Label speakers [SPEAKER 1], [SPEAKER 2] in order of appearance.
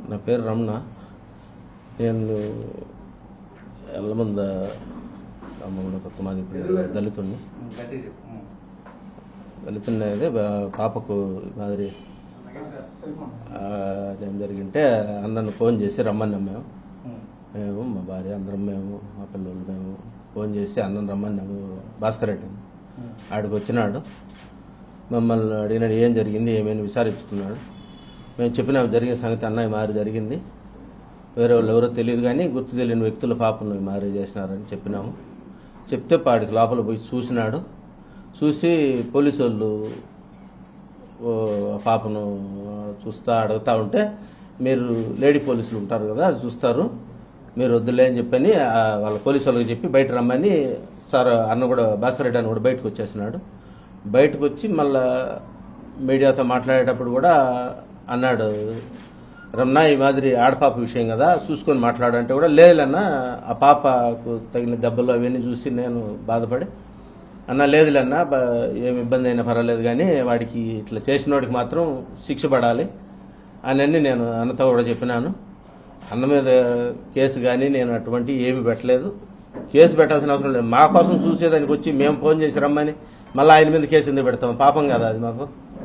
[SPEAKER 1] నా పేరు రమణ. నేను ఎల్లమంద గ్రామంలో కొత్తమాది దళితుడిని. అదే పాపకు మాదిరి ఏం జరిగింటే అన్నను ఫోన్ చేసి రమ్మన్నాం. మేము మా భార్య అందరం, మేము మా పిల్లలు, మేము ఫోన్ చేసి అన్నను రమ్మన్నాము. భాస్కర్ రెడ్డి ఆడికి వచ్చినాడు. మమ్మల్ని అడిగినాడు ఏం జరిగింది ఏమైనా విచారించుకున్నాడు. మేము చెప్పినాము జరిగిన సంగతి, అన్నయ్య మారి జరిగింది, వేరే వాళ్ళు ఎవరో తెలియదు కానీ గుర్తు తెలియని వ్యక్తుల పాపను మారి చేసినారని చెప్పినాము. చెప్తే పాడికి లోపల పోయి చూసినాడు. చూసి పోలీసు వాళ్ళు పాపను అడుగుతూ ఉంటే, మీరు లేడీ పోలీసులు ఉంటారు కదా, అది చూస్తారు, మీరు వద్దులే అని చెప్పని వాళ్ళ పోలీసు వాళ్ళకి చెప్పి బయట రమ్మని సార్ అన్న కూడా, భాస్కర్ రెడ్డి అన్న కూడా బయటకు వచ్చేసినాడు. బయటకు వచ్చి మళ్ళా మీడియాతో మాట్లాడేటప్పుడు కూడా అన్నాడు, రమణ ఈ మాదిరి ఆడపాప విషయం కదా చూసుకొని మాట్లాడంటే కూడా లేదులన్నా, ఆ పాపకు తగిన దెబ్బలు అవన్నీ చూసి నేను బాధపడి అన్న లేదులన్నా ఏమి ఇబ్బంది అయినా పర్వాలేదు కానీ వాడికి ఇట్లా చేసిన వాడికి మాత్రం శిక్ష పడాలి అని నేను అన్నతో కూడా చెప్పినాను. అన్న మీద కేసు కానీ నేను అటువంటి ఏమి పెట్టలేదు, కేసు పెట్టాల్సిన అవసరం లేదు. మా కోసం చూసేదానికి వచ్చి మేము ఫోన్ చేసి రమ్మని మళ్ళీ ఆయన మీద కేసు ఎందుకు పెడతాం? పాపం కదా అది మాకు.